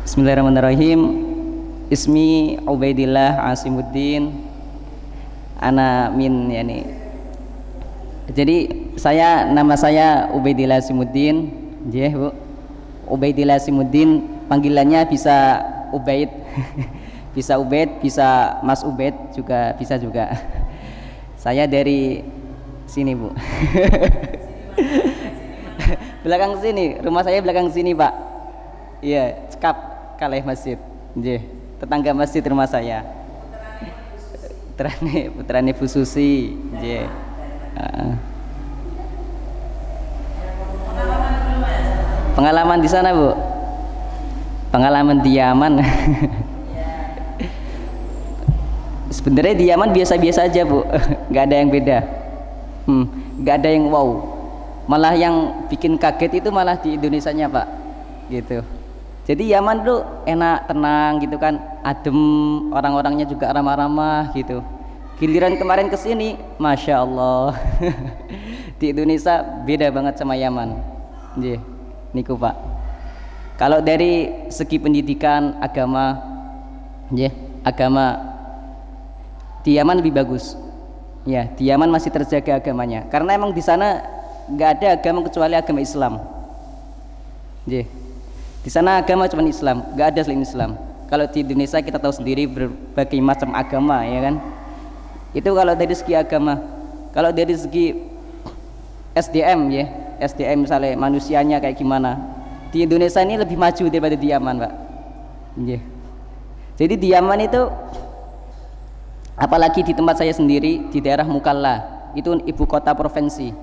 Bismillahirrahmanirrahim. Ismi Ubaidillah Asimuddin. Ana min yani. Jadi nama saya Ubaidillah Asimuddin. Nggih, Bu. Ubaidillah Asimuddin, panggilannya bisa Ubaid. Bisa Ubaid, bisa Mas Ubaid juga bisa juga. Saya dari sini, Bu. Belakang sini, rumah saya belakang sini, Pak. Iya, cekap kalih masjid. Nggih, tetangga masjid rumah saya. Putrane Bu Susi. Nggih. Pengalaman di sana, Bu. Pengalaman di Yaman. Sebenarnya di Yaman biasa-biasa aja, Bu. Nggak ada yang beda. Nggak ada yang wow. Malah yang bikin kaget itu malah di Indonesianya, Pak. Gitu. Jadi Yaman tuh enak, tenang gitu kan, adem, orang-orangnya juga ramah-ramah gitu. Giliran kemarin kesini, masya Allah, di Indonesia beda banget sama Yaman. Nggih, niku Pak. Kalau dari segi pendidikan agama, nggih, agama di Yaman lebih bagus. Ya, di Yaman masih terjaga agamanya, karena emang di sana nggak ada agama kecuali agama Islam. Nggih. Di sana agama cuma Islam, nggak ada selain Islam. Kalau di Indonesia kita tahu sendiri berbagai macam agama, ya kan? Itu kalau dari segi agama. Kalau dari segi SDM, ya, SDM misalnya manusianya kayak gimana? Di Indonesia ini lebih maju daripada di Yaman, Pak. Yeah. Jadi di Yaman itu, apalagi di tempat saya sendiri di daerah Mukalla, itu ibu kota provinsi,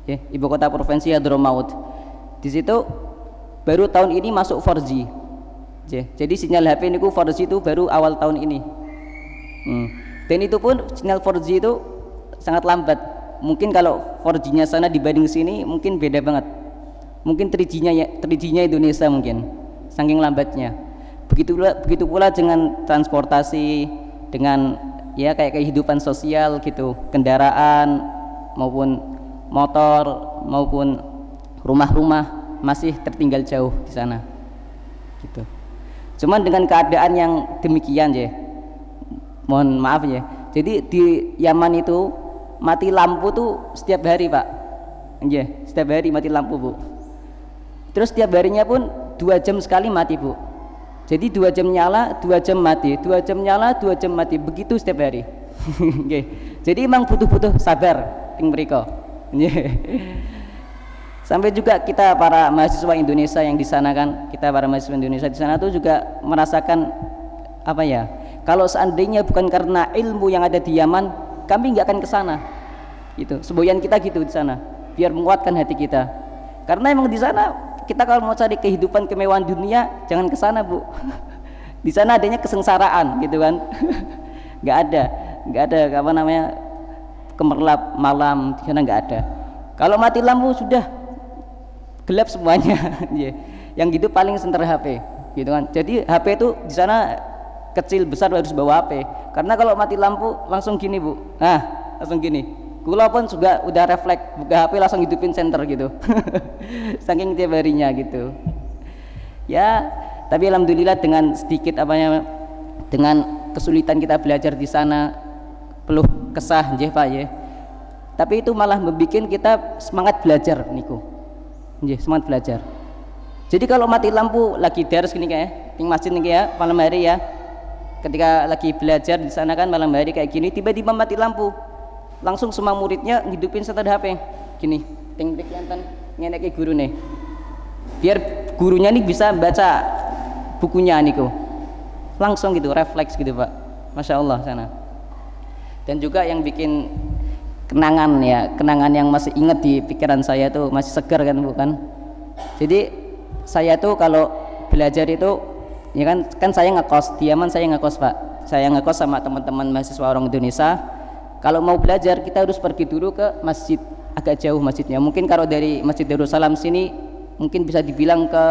ya, ibu kota provinsi Hadramaut. Di situ baru tahun ini masuk 4G. Jadi sinyal HP ini 4G itu baru awal tahun ini. Dan itu pun sinyal 4G itu sangat lambat. Mungkin kalau 4G-nya sana dibanding sini mungkin beda banget. Mungkin 3G-nya Indonesia mungkin. Saking lambatnya. Begitu pula dengan transportasi, dengan ya kayak kehidupan sosial gitu, kendaraan maupun motor maupun rumah-rumah masih tertinggal jauh di sana gitu. Cuman dengan keadaan yang demikian ya, mohon maaf ya, jadi di Yaman itu mati lampu tuh setiap hari, Pak. Ya, setiap hari mati lampu, Bu. Terus setiap harinya pun 2 jam sekali mati, Bu. Jadi 2 jam nyala, 2 jam mati, 2 jam nyala, 2 jam mati, begitu setiap hari. Jadi emang butuh sabar ting mereka. Sampai juga kita para mahasiswa Indonesia yang di sana kan, kita para mahasiswa Indonesia di sana tuh juga merasakan apa ya? Kalau seandainya bukan karena ilmu yang ada di Yaman, kami nggak akan ke sana. Gitu. Semboyan kita gitu di sana, biar menguatkan hati kita. Karena emang di sana kita kalau mau cari kehidupan kemewahan dunia, jangan ke sana, Bu. Di sana adanya kesengsaraan, gitu kan? Nggak ada apa namanya kemerlap malam di sana nggak ada. Kalau mati lampu sudah gelap semuanya. Yang gitu paling senter HP gitu kan. Jadi HP itu di sana kecil besar harus bawa HP, karena kalau mati lampu langsung gini, Bu, nah langsung gini, kula pun juga udah refleks buka HP langsung hidupin senter gitu. Saking tiap harinya gitu ya. Tapi alhamdulillah dengan sedikit apanya, dengan kesulitan kita belajar di sana peluh kesah nggih Pak ya, tapi itu malah membuat kita semangat belajar niku. Semangat belajar. Jadi kalau mati lampu lagi dars gini kayak di masjid nih ya malam hari ya, ketika lagi belajar di sana kan malam hari kayak gini, tiba-tiba mati lampu, langsung semua muridnya ngidupin setel HP gini, ting-ting yantan ngenek guru nih, biar gurunya nih bisa baca bukunya niku, langsung gitu refleks gitu, Pak. Masya Allah sana. Dan juga yang bikin kenangan ya, kenangan yang masih ingat di pikiran saya tuh masih segar kan, bukan? Jadi saya tuh kalau belajar itu ya kan saya ngekos di Yaman, saya ngekos, Pak. Saya ngekos sama teman-teman mahasiswa orang Indonesia. Kalau mau belajar kita harus pergi dulu ke masjid, agak jauh masjidnya. Mungkin kalau dari Masjid Darussalam sini mungkin bisa dibilang ke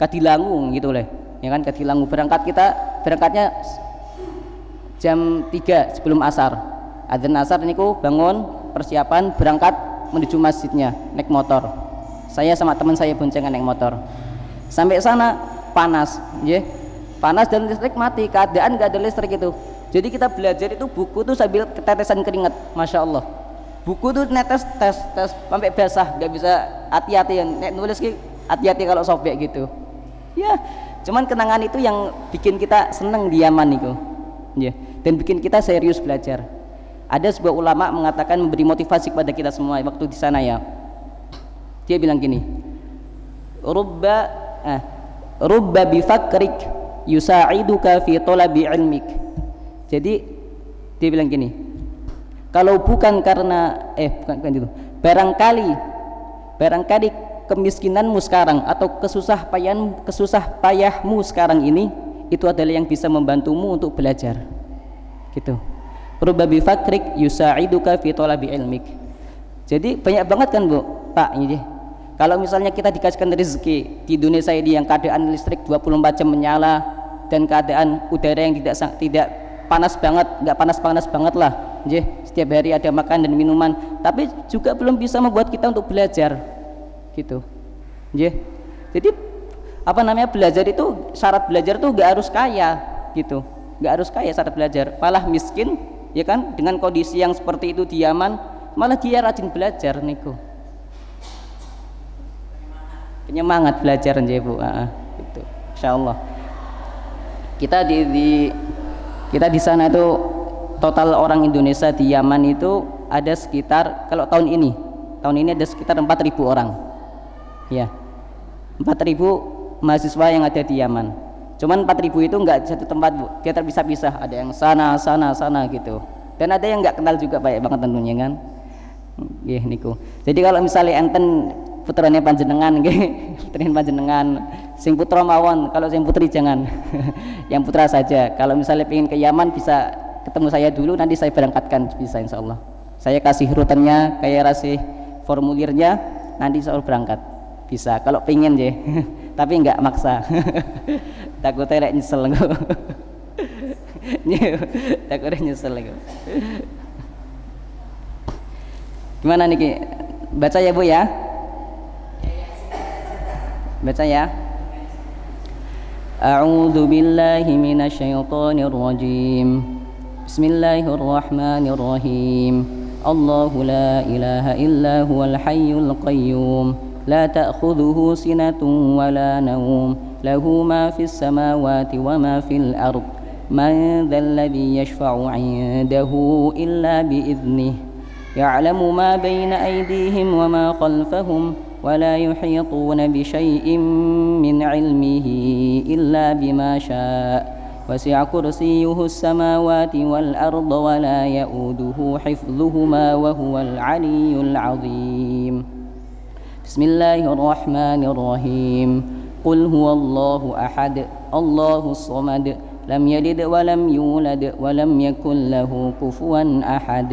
Kadilangu gitu lah. Ya kan, Kadilangu. Berangkatnya jam 3 sebelum asar. Adzan asar niku bangun, persiapan berangkat menuju masjidnya naik motor. Saya sama teman saya boncengan naik motor. Sampai sana panas, ya. Panas dan listrik mati, keadaan nggak ada listrik itu. Jadi kita belajar itu buku tuh sambil ketetesan keringat, masya Allah. Buku tuh netes tes sampai basah, nggak bisa hati-hati ya. Nulis hati-hati kalau sobek gitu. Ya, cuman kenangan itu yang bikin kita seneng di Yaman itu, ya. Dan bikin kita serius belajar. Ada sebuah ulama mengatakan memberi motivasi kepada kita semua waktu di sana ya. Dia bilang gini, rubba bifakrik yusa'iduka fi talabi ilmik. Jadi dia bilang gini, kalau bukan karena bukan itu, barangkali kemiskinanmu sekarang atau kesusah payahmu sekarang ini itu adalah yang bisa membantumu untuk belajar, gitu. Rubba bifakrik yusa'iduka fi talabi ilmik. Jadi banyak banget kan Bu, Pak, ini kalau misalnya kita dikasihkan rezeki di Indonesia ini yang keadaan listrik 24 jam menyala dan keadaan udara yang tidak panas banget, nggak panas banget lah, setiap hari ada makan dan minuman, tapi juga belum bisa membuat kita untuk belajar, gitu. Jadi belajar itu, syarat belajar itu nggak harus kaya, gitu, nggak harus kaya syarat belajar, malah miskin, ya kan, dengan kondisi yang seperti itu di Yaman, malah dia rajin belajar niku. Penyemangat belajar nggih Bu, gitu. Insyaallah. Kita di sana itu total orang Indonesia di Yaman itu ada sekitar, kalau tahun ini ada sekitar 4.000 orang. Ya. 4.000 mahasiswa yang ada di Yaman. Cuman 4.000 itu enggak satu tempat Bu, dia terpisah-pisah, ada yang sana gitu. Dan ada yang enggak kenal juga banyak banget tentunya kan. Nggih niku. Jadi kalau misalnya enten putrane panjenengan nggih, putrane panjenengan sing putra mawon, kalau sing putri jangan. Yang putra saja. Kalau misalnya pengen ke Yaman bisa ketemu saya dulu, nanti saya berangkatkan, bisa insyaallah. Saya kasih rutannya, kayak kasih formulirnya, nanti saya berangkat. Bisa kalau pengen nggih. Tapi enggak maksa. Takutnya rek nyesel kok. Takutnya nyesel kok. Gimana niki? Baca ya Bu ya. Baca ya. A'udzu billahi minasyaitonir rajim. Bismillahirrahmanirrahim. Allahu la ilaha illa huwal hayyul qayyum. La ta'khudhuhu sinatun wa la nawm. Lahu ma fis samawati wa ma fil ard. Man dhal ladzi yashfa'u 'indahu illa bi idhnihi. Ya'lamu ma bayna aydihim wa ma khalfahum. ولا يحيطون بشيء من علمه إلا بما شاء وسع كرسيه السماوات والأرض ولا يؤوده حفظهما وهو العلي العظيم بسم الله الرحمن الرحيم قل هو الله أحد الله الصمد لم يلد ولم يولد ولم يكن له كفوا أحد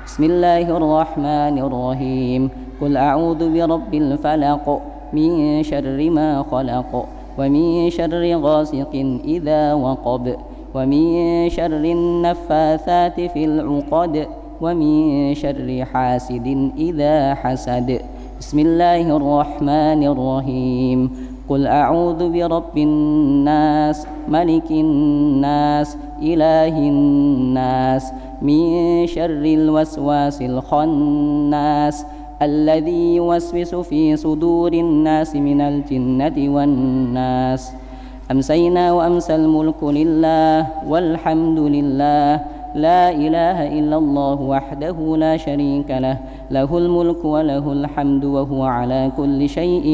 بسم الله الرحمن الرحيم قل أعوذ برب الفلق من شر ما خلق ومن شر غاسق إذا وقب ومن شر النفاثات في العقد ومن شر حاسد إذا حسد بسم الله الرحمن الرحيم قل أعوذ برب الناس ملك الناس إله الناس من شر الوسواس الخناس الذي يوسوس في صدور الناس من الجنة والناس أمسينا وأمسى الملك لله والحمد لله لا إله إلا الله وحده لا شريك له له الملك وله الحمد وهو على كل شيء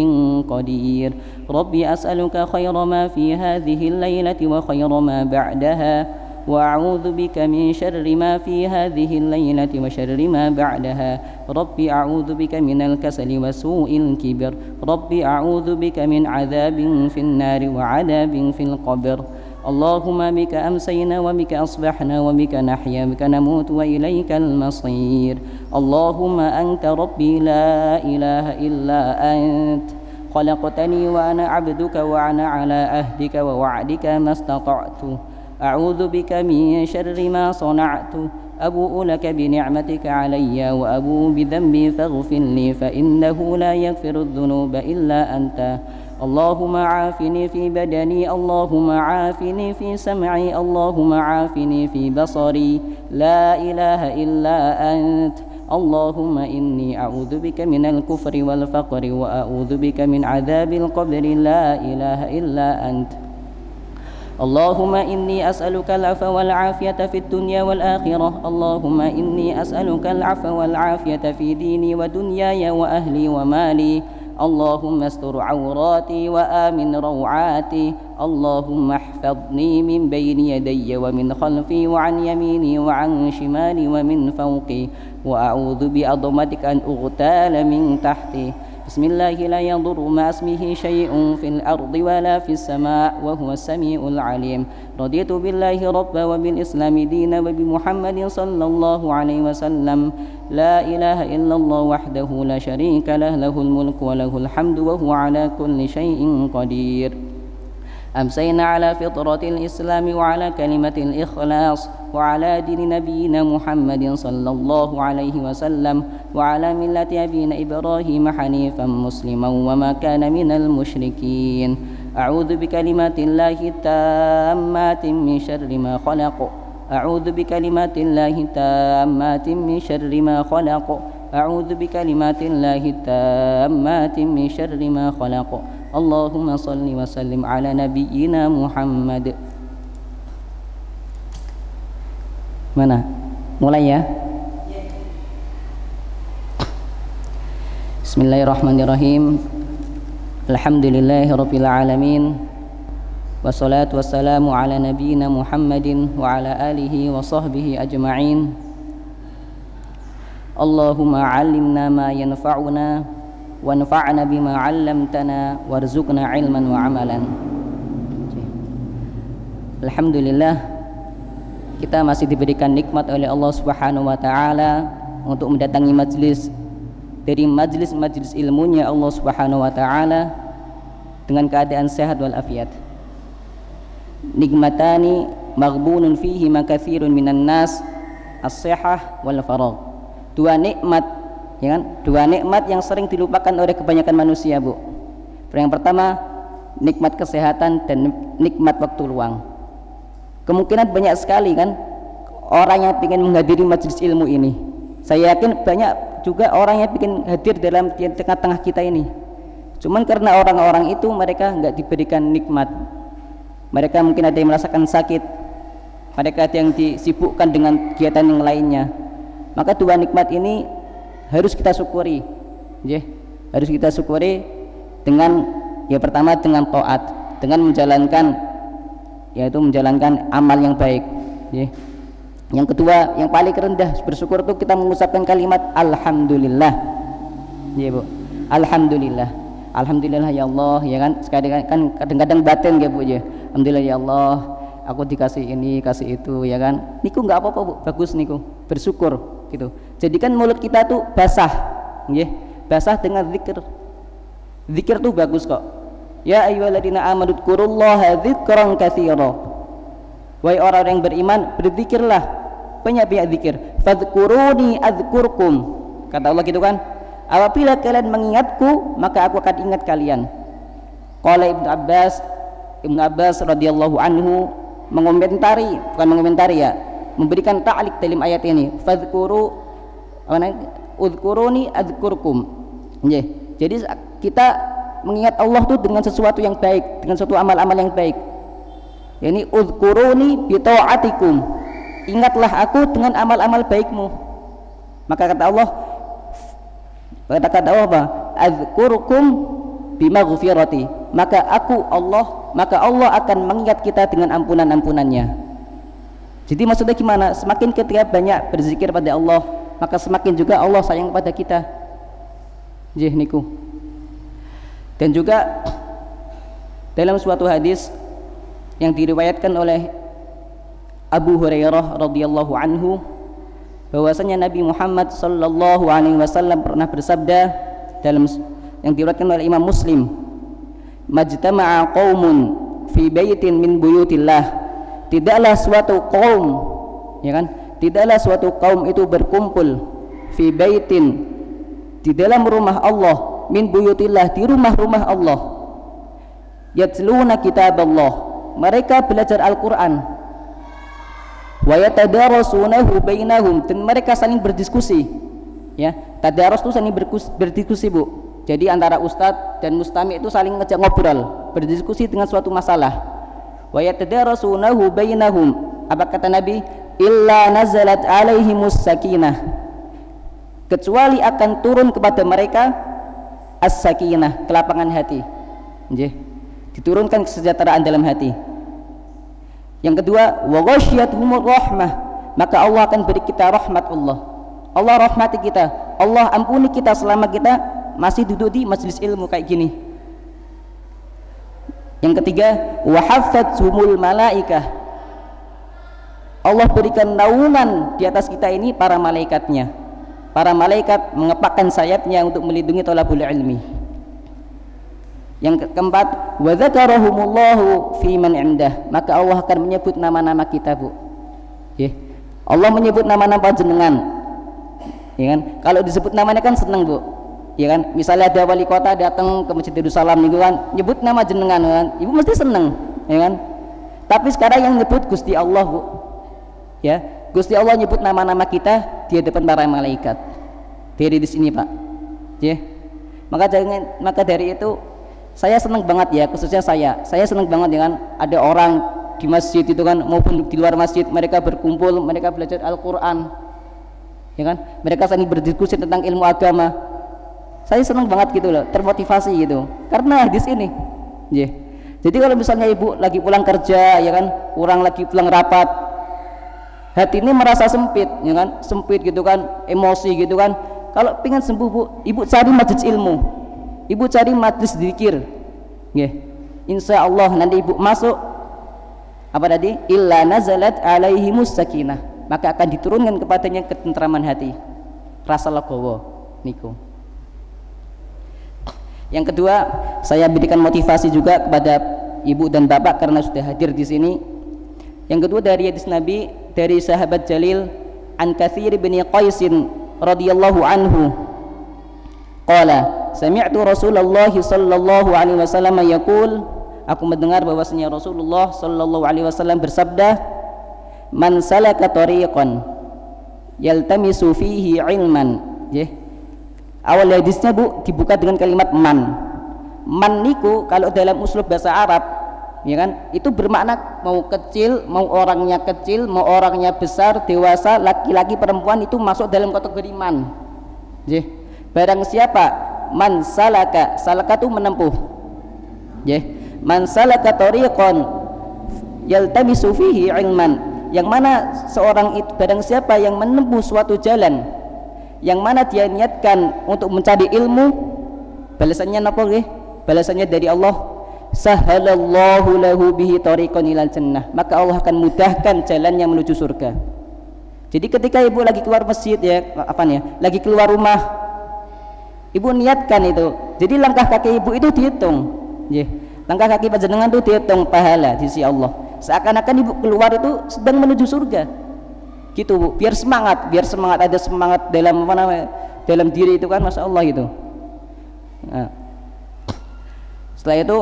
قدير ربي أسألك خير ما في هذه الليلة وخير ما بعدها وأعوذ بك من شر ما في هذه الليلة وشر ما بعدها ربي أعوذ بك من الكسل وسوء الكبر ربي أعوذ بك من عذاب في النار وعذاب في القبر اللهم بك أمسينا وبك أصبحنا وبك نحيا بك نموت وإليك المصير اللهم أنت ربي لا إله إلا أنت خلقتني وأنا عبدك وأنا على عهدك ووعدك ما استطعت أعوذ بك من شر ما صنعت أبوء لك بنعمتك علي وأبوء بذنبي فاغفر لي فإنه لا يغفر الذنوب إلا أنت اللهم عافني في بدني اللهم عافني في سمعي اللهم عافني في بصري لا إله إلا أنت اللهم إني أعوذ بك من الكفر والفقر وأعوذ بك من عذاب القبر لا إله إلا أنت اللهم إني أسألك العفو والعافية في الدنيا والآخرة اللهم إني أسألك العفو والعافية في ديني ودنياي وأهلي ومالي اللهم استر عوراتي وآمن روعاتي اللهم احفظني من بين يدي ومن خلفي وعن يميني وعن شمالي ومن فوقي وأعوذ بعظمتك أن أغتال من تحتي بسم الله لا يضر مع اسمه شيء في الأرض ولا في السماء وهو السميع العليم رضيت بالله ربا وبالإسلام دينا وبمحمد صلى الله عليه وسلم لا إله إلا الله وحده لا شريك له له الملك وله الحمد وهو على كل شيء قدير أمسينا على فطرة الإسلام وعلى كلمة الإخلاص وعلى دين نبينا محمد صلى الله عليه وسلم وعلى ملة أبينا إبراهيم حنيفا مسلما وما كان من المشركين أعوذ بكلمات الله التامات من شر ما خلق أعوذ بكلمات الله التامات من شر ما خلق أعوذ بكلمات الله التامات من شر ما خلق اللهم صل وسلم على نبينا محمد. Mana? Mulai ya. Bismillahirrahmanirrahim. Alhamdulillahirabbil alamin. Wassalatu wassalamu ala nabiyyina Muhammadin wa ala alihi wa sahbihi ajma'in. Allahumma 'allimna ma yanfa'una wanfa'na bima 'allamtana warzuqna 'ilman wa 'amalan. Alhamdulillah, kita masih diberikan nikmat oleh Allah Subhanahu wa taala untuk mendatangi majlis dari majlis-majlis ilmunya Allah Subhanahu wa taala dengan keadaan sehat wal afiat. Nikmatani maghbunun fihi ma katsirun minan nas as-sihah wal faragh. Dua nikmat, ya kan? Dua nikmat yang sering dilupakan oleh kebanyakan manusia, Bu. Yang pertama, nikmat kesehatan dan nikmat waktu luang. Kemungkinan banyak sekali kan orang yang ingin menghadiri majelis ilmu ini. Saya yakin banyak juga orang yang ingin hadir dalam tengah-tengah kita ini. Cuman karena orang-orang itu mereka enggak diberikan nikmat. Mereka mungkin ada yang merasakan sakit, mereka ada yang disibukkan dengan kegiatan yang lainnya. Maka dua nikmat ini harus kita syukuri, ya. Harus kita syukuri dengan ya pertama dengan taat, dengan menjalankan yaitu menjalankan amal yang baik, ya. Yang kedua, yang paling rendah bersyukur itu kita mengucapkan kalimat alhamdulillah, ya Bu. Alhamdulillah. Alhamdulillah ya Allah, ya kan. Sekali kan kadang-kadang batin ya Bu, ya. Alhamdulillah ya Allah, aku dikasih ini, kasih itu, ya kan. Niku enggak apa-apa Bu, bagus niku. Bersyukur gitu. Jadikan mulut kita tuh basah, ya. Basah dengan zikir. Zikir tuh bagus kok. Ya ayyuhalladzina amanu dzkurullaha dzikran katsira. Wahai orang yang beriman, berzikirlah banyak-banyak zikir. Fadhkuruni adzkurkum. Kata Allah gitu kan. Apabila kalian mengingatku, maka aku akan ingat kalian. Qala Ibnu Abbas radhiyallahu anhu mengomentari, bukan mengomentari ya, memberikan ta'liq dalam ayat ini. Udhkuruni adzkurkum. Jadi kita mengingat Allah itu dengan sesuatu yang baik, dengan suatu amal-amal yang baik. Yani udhkuruni bi ta'atikum. Ingatlah aku dengan amal-amal baikmu. Maka kata Allah apa? Adzkurkum bimaghfirati. Maka Allah akan mengingat kita dengan ampunan-ampunannya. Jadi maksudnya gimana? Semakin ketika banyak berzikir pada Allah, maka semakin juga Allah sayang pada kita. Niku. Dan juga dalam suatu hadis yang diriwayatkan oleh Abu Hurairah radhiyallahu anhu, bahwasanya Nabi Muhammad sallallahu alaihi wasallam pernah bersabda dalam yang diriwayatkan oleh Imam Muslim, majtama'a qaumun fi baitin min buyutillah. Tidaklah suatu kaum, ya kan? Tidaklah suatu kaum itu berkumpul fi baitin, di dalam rumah Allah, min buyutillah, di rumah-rumah Allah. yatluna kitaballah, mereka belajar Al-Qur'an, wa yatadarasunahu bainahum, dan mereka saling berdiskusi. Ya, tadarus itu saling berdiskusi, Bu. Jadi antara ustadz dan mustami' itu saling ngejak ngobrol, berdiskusi dengan suatu masalah. Wa yatadarasunahu bainahum, apa kata Nabi? Illa nazalat alaihimus sakinah, kecuali akan turun kepada mereka as-sakinah, kelapangan hati. Diturunkan kesejahteraan dalam hati. Yang kedua, wa ghasyiyatuhumur rahmah, maka Allah akan beri kita rahmat Allah. Allah rahmati kita, Allah ampuni kita selama kita masih duduk di majelis ilmu kayak gini. Yang ketiga, wa haffathumul malaikah, Allah berikan naungan di atas kita ini para malaikatnya. Para malaikat mengepakkan sayapnya untuk melindungi thalabul ilmi. Yang keempat, wa dzakarahumullahu fi man indah, maka Allah akan menyebut nama-nama kita, Bu. Allah menyebut nama-nama jenengan. Ya kan? Kalau disebut namanya kan seneng, Bu. Ya kan? Misalnya ada wali kota datang ke Masjid Darussalam nih kan, nyebut nama jenengan kan, Ibu mesti seneng, ya kan? Tapi sekarang yang nyebut Gusti Allah, Bu. Ya, Gusti Allah nyebut nama-nama kita di hadapan para malaikat. Dari di sini, Pak. Ya. Maka dari itu saya senang banget ya, khususnya saya senang banget dengan ada orang di masjid itu kan maupun di luar masjid, mereka berkumpul, mereka belajar Al-Qur'an. Ya kan? Mereka saling berdiskusi tentang ilmu agama. Saya senang banget gitu loh, termotivasi gitu. Karena di sini. Ya. Jadi kalau misalnya Ibu lagi pulang kerja, ya kan, orang lagi pulang rapat, hati ini merasa sempit, ya kan, sempit gitu kan, emosi gitu kan. Kalau pengen sembuh, Bu, Ibu cari majelis ilmu, Ibu cari majelis zikir, ya. Insya Allah nanti Ibu masuk apa tadi? Illa nazalat alaihimus sakinah, maka akan diturunkan kepadanya ketentraman hati, rasa legowo niku. Yang kedua, saya berikan motivasi juga kepada Ibu dan Bapak karena sudah hadir di sini. Yang kedua dari hadis Nabi dari sahabat Jalil An Katsir bin Qais radhiyallahu anhu qala sami'tu Rasulullah sallallahu alaihi wasallam yaqul, aku mendengar bahwasanya Rasulullah sallallahu alaihi wasallam bersabda, man salaka tariqan yaltamisu fihi ilman. Awal hadisnya, Bu, dibuka dengan kalimat man. Man niku kalau dalam uslub bahasa Arab, ya kan, itu bermakna mau kecil, mau orangnya kecil, mau orangnya besar, dewasa, laki-laki, perempuan, itu masuk dalam kategori man. Barang siapa man salaka, salaka itu menempuh. Man salaka tariqan yaltamisu fihi ilman, yang mana seorang itu, barang siapa yang menempuh suatu jalan yang mana dia niatkan untuk mencari ilmu, balasannya napa nggih? Balasannya dari Allah, sahalallahu lahu bihi tariqan ilal jannah, maka Allah akan mudahkan jalannya menuju surga. Jadi ketika Ibu lagi keluar masjid, ya, lagi keluar rumah, Ibu niatkan itu. Jadi langkah kaki Ibu itu dihitung. Langkah kaki panjenengan itu dihitung pahala di sisi Allah. Seakan-akan Ibu keluar itu sedang menuju surga. Gitu, Bu. Biar semangat, ada semangat dalam dalam diri itu kan, masya Allah itu. Nah. Setelah itu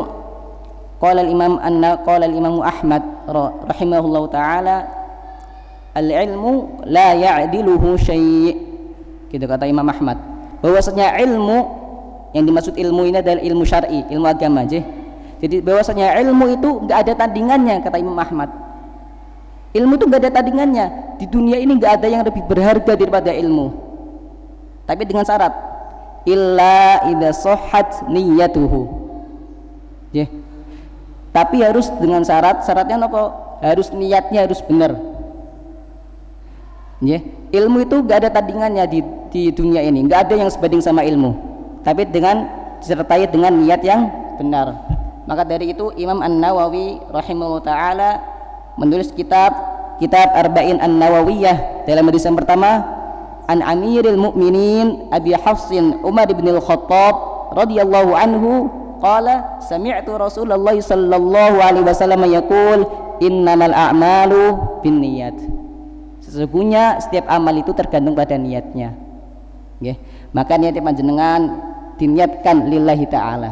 qala al-Imam Ahmad rahimahullahu taala, al-ilmu la ya'diluhu syai'. Gitu kata Imam Ahmad. Bahwasanya ilmu, yang dimaksud ilmu ini adalah ilmu syar'i, ilmu agama aja. Jadi bahwasanya ilmu itu enggak ada tandingannya kata Imam Ahmad. Ilmu itu enggak ada tandingannya. Di dunia ini enggak ada yang lebih berharga daripada ilmu. Tapi dengan syarat, illa idza sahhat niyyatuhu. Tapi harus dengan syaratnya apa? Harus niatnya harus benar. Ilmu itu enggak ada tandingannya di dunia ini. Enggak ada yang sebanding sama ilmu. Tapi disertai dengan niat yang benar. Maka dari itu Imam An-Nawawi rahimahullah taala menulis kitab Arba'in An-Nawawiyah dalam hadis yang pertama, an Amiril Mukminin Abi Hafsin Umar bin Al-Khattab radhiyallahu anhu qala sami'tu Rasulullah sallallahu alaihi wasallam yaqul innamal a'malu binniyat. Sesungguhnya setiap amal itu tergantung pada niatnya. Maka niatnya panjenengan diniatkan lillahi ta'ala.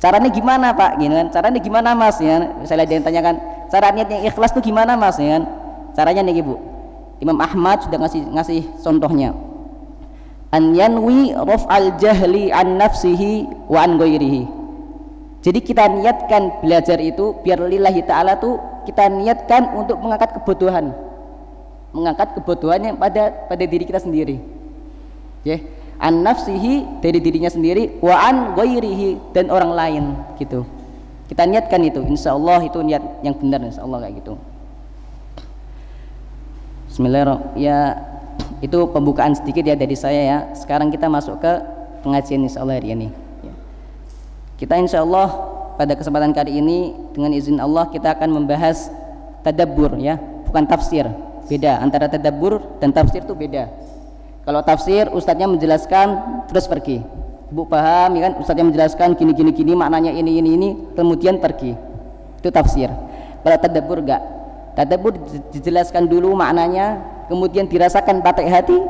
Caranya gimana Pak? Gini kan. Caranya gimana Mas? Ya, misalnya dia tanyakan, cara niat yang ikhlas tuh gimana Mas? Ya kan. Caranya nih Ibu. Imam Ahmad sudah ngasih contohnya. An yanwi raf'al jahli an nafsihi wa an ghairihi. Jadi kita niatkan belajar itu biar lillahi ta'ala tuh kita niatkan untuk mengangkat kebodohan. Mengangkat kebodohan yang pada diri kita sendiri. Ya. An nafsihi dari dirinya sendiri, wa an ghairihi dan orang lain gitu. Kita niatkan itu, insyaallah itu niat yang benar, insyaallah kayak gitu. Bismillahirrahmanirrahim. Ya, itu pembukaan sedikit ya dari saya ya. Sekarang kita masuk ke pengajian insyaallah hari ini. Ya. Kita insyaallah pada kesempatan kali ini dengan izin Allah kita akan membahas tadabbur ya, bukan tafsir. Beda antara tadabbur dan tafsir itu beda. Kalau tafsir ustadznya menjelaskan terus pergi. Ibu paham ya kan, ustadznya menjelaskan gini maknanya ini kemudian pergi. Itu tafsir. Kalau tadabbur enggak. Tadabbur dijelaskan dulu maknanya, kemudian dirasakan pakai hati,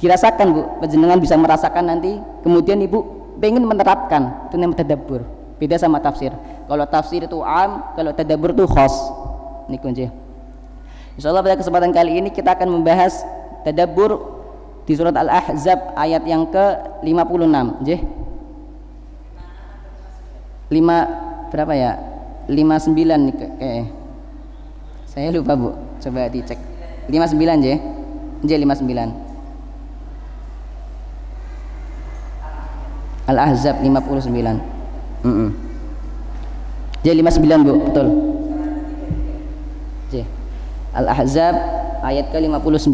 dirasakan Bu, panjenengan bisa merasakan nanti, kemudian Ibu pengen menerapkan. Itu namanya tadabbur. Beda sama tafsir. Kalau tafsir itu am, kalau tadabbur itu khas. Ini kunci. Insyaallah pada kesempatan kali ini kita akan membahas tadabbur di surat Al-Ahzab ayat yang ke-56, nggih. 5 berapa ya? 59 nih kayak. Saya lupa Bu, coba dicek. 59 nggih. Nggih 59. Al-Ahzab 59. Nggih 59 Bu, betul. Nggih. Al-Ahzab ayat ke-59.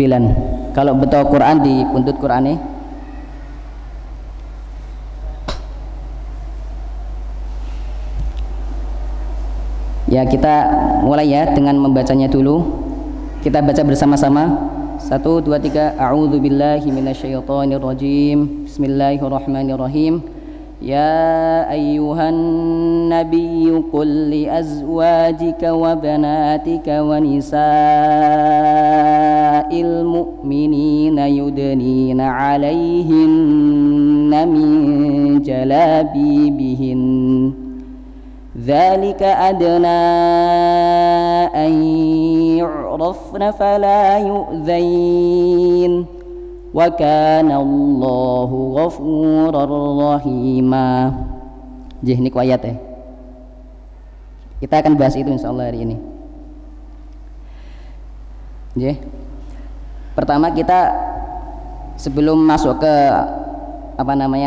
Kalau betul Quran di buntut Quran nih. Ya kita mulai ya dengan membacanya dulu. Kita baca bersama-sama. 1, 2, 3. A'udzubillahi minasyaitonirrajim. Bismillahirrahmanirrahim. Ya ayyuhan nabiyyu qul li azwajika wa banatika wa nisa'il mu'minina yudnina 'alaihinna min jalabibihin dzalika adna an yu'rafna fala yu'dzain wa kana Allahu ghafurar rahima. Jih ini ayat ya. Kita akan bahas itu insyaallah hari ini. Jih. Pertama kita sebelum masuk ke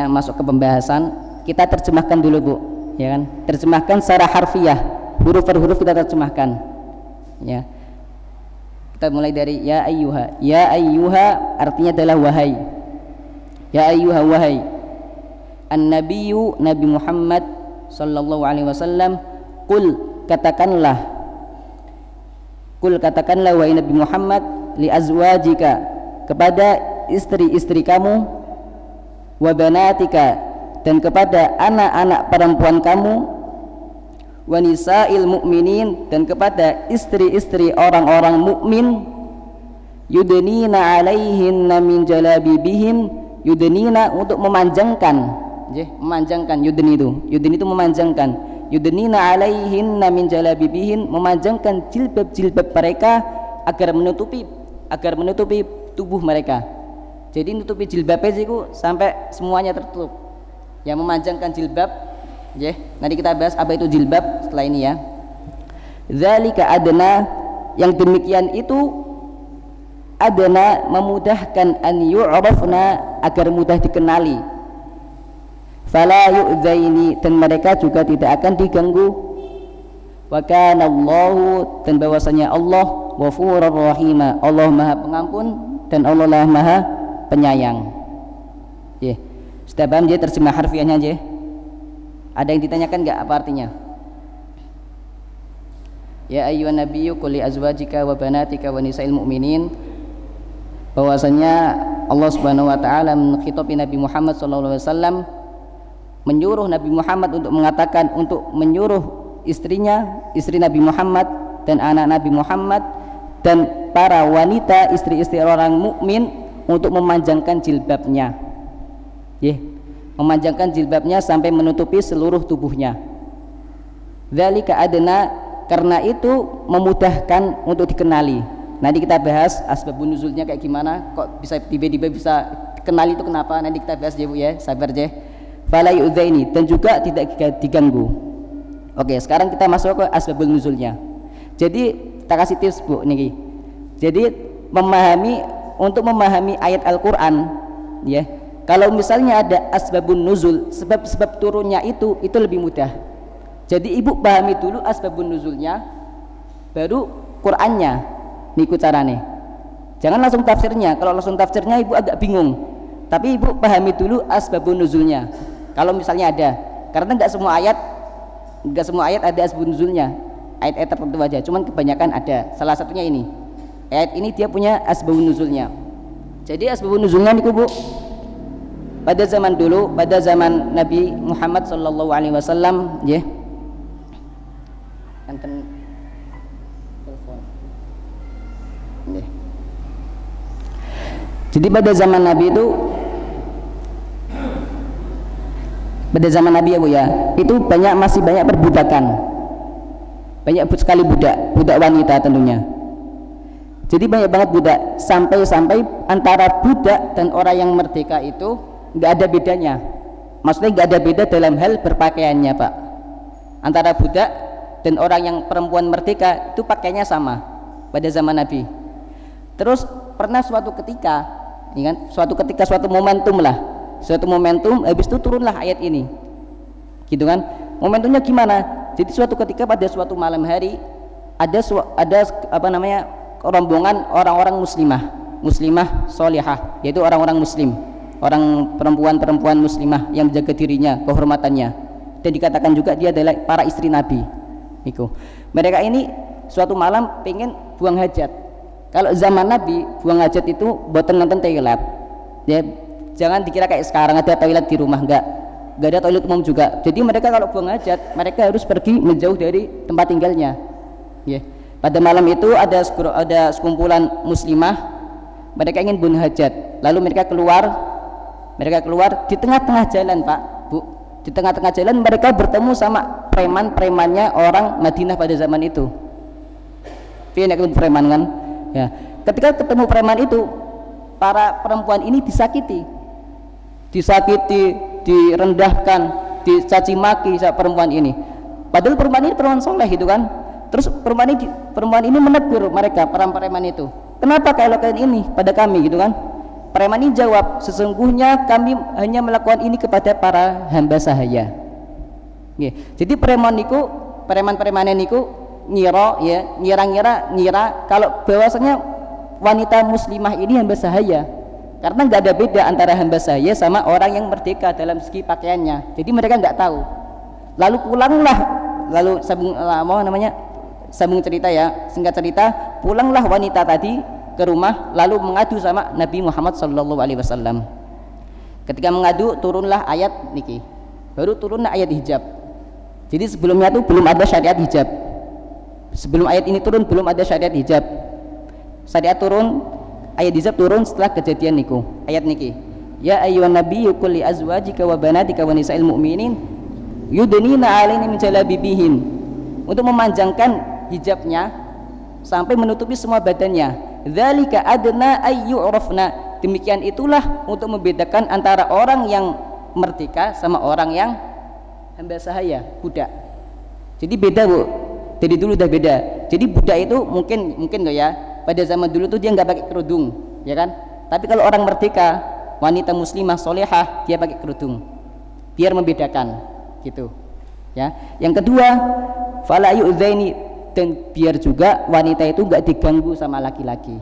masuk ke pembahasan, kita terjemahkan dulu Bu, ya kan? Terjemahkan secara harfiah, huruf per huruf kita terjemahkan. Ya. Kita mulai dari ya ayyuha. Ya ayyuha artinya adalah wahai. Ya ayyuha wahai. An-nabiyyu Nabi Muhammad sallallahu alaihi wasallam, qul katakanlah. Qul katakanlah wahai Nabi Muhammad li azwajika kepada istri-istri kamu, wa banatika dan kepada anak-anak perempuan kamu, wa nisa'il mu'minin dan kepada istri-istri orang-orang mukmin, yudnina 'alaihinna min jalabibihin. Yudnina untuk memanjangkan, memanjangkan yudni itu memanjangkan. Yudnina 'alaihinna min jalabibihin, memanjangkan jilbab-jilbab mereka agar menutupi tubuh mereka. Jadi nutupi jilbabnya itu sampai semuanya tertutup. Yang memanjangkan jilbab. Nanti kita bahas apa itu jilbab setelah ini ya. Dzalika adna, yang demikian itu adna memudahkan, an yu'rafna agar mudah dikenali, fala yu'dzaini dan mereka juga tidak akan diganggu, wa kana Allahu dan bahwasanya Allah ghafurur rahima, Allah Maha Pengampun dan Allah lah Maha Penyayang. Sudah paham terjemah harfiahnya Ada yang ditanyakan enggak apa artinya? Ya ayyuhan nabiyyu qul li azwajika wa banatika wa nisa'il mu'minin, bahwasanya Allah Subhanahu wa taala menghitopi Nabi Muhammad sallallahu alaihi wasallam, menyuruh Nabi Muhammad untuk mengatakan, untuk menyuruh istrinya, istri Nabi Muhammad dan anak Nabi Muhammad dan para wanita istri-istri orang mukmin untuk memanjangkan jilbabnya. memanjangkan jilbabnya sampai menutupi seluruh tubuhnya. Dzalika adna, karena itu memudahkan untuk dikenali. Nanti kita bahas asbabun nuzulnya kayak gimana, kok bisa tiba-tiba bisa kenali itu kenapa, nanti kita bahas ya Bu ya, sabar aja. Fala yu'dzaini, dan juga tidak diganggu. Oke, sekarang kita masuk ke asbabun nuzulnya. Jadi kita kasih tips Bu niki. Jadi untuk memahami ayat Al-Qur'an ya. Kalau misalnya ada asbabun nuzul, sebab-sebab turunnya itu lebih mudah. Jadi ibu pahami dulu asbabun nuzulnya, baru Qur'annya. Niku carane. Jangan langsung tafsirnya. Kalau langsung tafsirnya ibu agak bingung. Tapi ibu pahami dulu asbabun nuzulnya. Kalau misalnya ada, karena nggak semua ayat ada asbabun nuzulnya. Ayat-ayat tertentu aja. Cuman kebanyakan ada. Salah satunya ini. Ayat ini dia punya asbabun nuzulnya. Jadi asbabun nuzulnya niku Bu. Pada zaman dulu, pada zaman Nabi Muhammad sallallahu alaihi wasallam, ya. Enten jadi pada zaman Nabi ya Bu ya, itu masih banyak perbudakan, banyak sekali budak wanita tentunya. Jadi banyak banget budak, sampai antara budak dan orang yang merdeka itu nggak ada bedanya. Maksudnya nggak ada beda dalam hal berpakaiannya Pak. Antara budak dan orang yang perempuan merdeka itu pakaiannya sama pada zaman Nabi. Terus pernah suatu momentum, habis itu turunlah ayat ini, gitu kan? Momentumnya gimana? Jadi suatu ketika pada suatu malam hari ada rombongan orang-orang muslimah solihah, yaitu orang-orang muslim, orang perempuan muslimah yang menjaga dirinya, kehormatannya, dan dikatakan juga dia adalah para istri Nabi. Mereka ini suatu malam pengen buang hajat. Kalau zaman Nabi buang hajat itu boten nonton toilet ya, jangan dikira kayak sekarang ada toilet di rumah, enggak ada toilet umum juga. Jadi mereka kalau buang hajat mereka harus pergi menjauh dari tempat tinggalnya ya. Pada malam itu ada sekumpulan muslimah, mereka ingin buang hajat, lalu mereka keluar di tengah-tengah jalan Pak Bu, di tengah-tengah jalan mereka bertemu sama premannya orang Madinah pada zaman itu. Preman kan ya, ketika ketemu preman itu, para perempuan ini disakiti, direndahkan, dicaci maki sama perempuan ini. Padahal perempuan ini perempuan soleh itu kan. Terus perempuan ini menegur mereka, para preman itu, kenapa kalau kalian ini pada kami, gitu kan? Preman ini jawab, sesungguhnya kami hanya melakukan ini kepada para hamba sahaya. Jadi preman niku ngira kalau bahwasanya wanita muslimah ini hamba sahaya, karena nggak ada beda antara hamba sahaya sama orang yang merdeka dalam segi pakaiannya. Jadi mereka nggak tahu. Singkat cerita, pulanglah wanita tadi ke rumah lalu mengadu sama Nabi Muhammad SAW. Ketika mengadu turunlah ayat niki, baru turunlah ayat hijab. Jadi sebelumnya itu belum ada syariat hijab. Sebelum ayat ini turun belum ada syariat hijab. Ayat hijab turun setelah kejadian niku. Ayat niki, ya ayyuhan nabiyyu qul li azwajika wa banatika wa nisa'il mu'minin yudnina 'alaina min jalabibihin, untuk memanjangkan hijabnya sampai menutupi semua badannya. Dzalika adna ayyurafna, demikian itulah untuk membedakan antara orang yang merdeka sama orang yang hamba sahaya, budak. Jadi beda Bu, dari dulu udah beda. Jadi budak itu mungkin loh ya, pada zaman dulu tuh dia nggak pakai kerudung, ya kan? Tapi kalau orang merdeka, wanita muslimah solehah, dia pakai kerudung, biar membedakan, gitu. Ya. Yang kedua, fala yu'dzaini, dan biar juga wanita itu nggak diganggu sama laki-laki,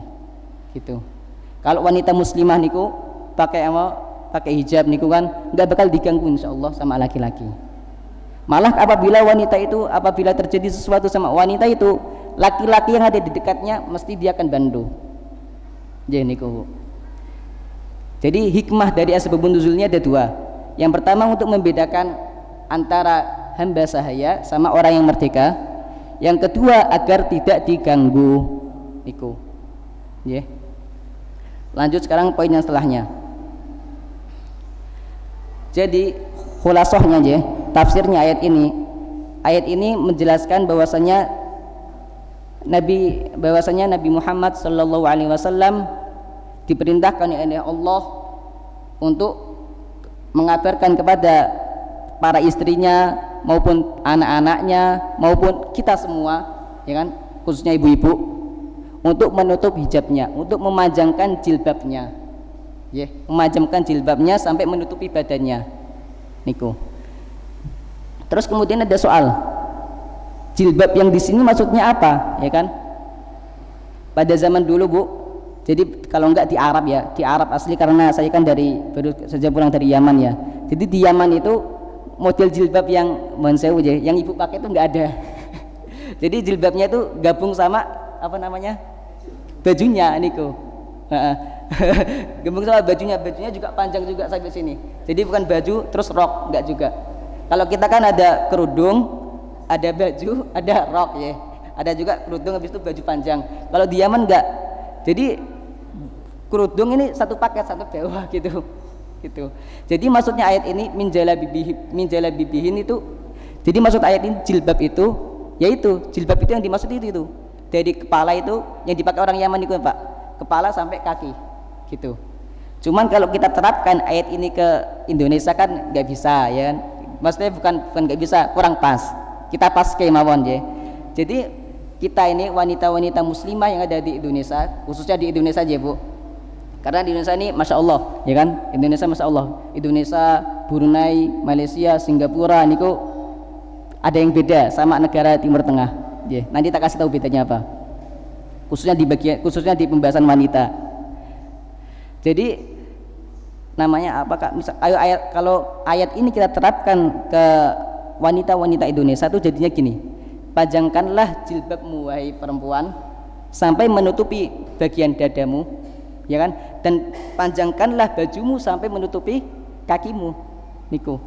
gitu. Kalau wanita muslimah niku pakai hijab niku kan nggak bakal diganggu insyaallah sama laki-laki. Malah apabila terjadi sesuatu sama wanita itu, laki-laki yang ada di dekatnya mesti dia akan bantu. Jadi hikmah dari asbabun nuzulnya ada dua. Yang pertama untuk membedakan antara hamba sahaya sama orang yang merdeka. Yang kedua agar tidak diganggu. Lanjut sekarang poin yang setelahnya. Jadi khulasohnya aja, tafsirnya ayat ini menjelaskan bahwasanya Nabi Muhammad sallallahu alaihi wasallam diperintahkan oleh Allah untuk mengabarkan kepada para istrinya maupun anak-anaknya maupun kita semua, ya kan, khususnya ibu-ibu, untuk menutup hijabnya, untuk memajangkan jilbabnya, ya, memajangkan jilbabnya sampai menutupi badannya, niku. Terus kemudian ada soal jilbab yang di sini maksudnya apa, ya kan? Pada zaman dulu, Bu, jadi kalau enggak di Arab ya, di Arab asli, karena saya kan baru saja pulang dari Yaman ya. Jadi di Yaman itu model jilbab yang monsewu ya, yang ibu pakai itu enggak ada. Jadi jilbabnya itu gabung sama apa namanya, bajunya niku. Gabung sama bajunya juga panjang juga sampai sini. Jadi bukan baju terus rok, enggak juga. Kalau kita kan ada kerudung, ada baju, ada rok ya. Ada juga kerudung habis itu baju panjang. Kalau di Yaman enggak. Jadi kerudung ini satu paket, satu bawah gitu. Gitu. Jadi maksudnya ayat ini min jalabibihin itu, jadi maksud ayat ini jilbab itu, yaitu jilbab itu yang dimaksud itu dari kepala itu yang dipakai orang Yaman itu, Pak, kepala sampai kaki gitu. Cuman kalau kita terapkan ayat ini ke Indonesia kan nggak bisa, ya kan? Maksudnya bukan nggak bisa, kurang pas. Kita pas kemawon ya. Jadi kita ini wanita-wanita muslimah yang ada di Indonesia, khususnya di Indonesia aja, Bu. Karena di Indonesia ini Masya Allah, ya kan? Indonesia Masya Allah, Indonesia, Brunei, Malaysia, Singapura niku ada yang beda sama negara Timur Tengah. Ya, nanti tak kasih tahu bedanya apa. Khususnya di pembahasan wanita. Jadi namanya apa, Kak? Misal, kalau ayat ini kita terapkan ke wanita-wanita Indonesia tuh jadinya gini. Pajangkanlah jilbabmu wahai perempuan sampai menutupi bagian dadamu, ya kan, dan panjangkanlah bajumu sampai menutupi kakimu niku,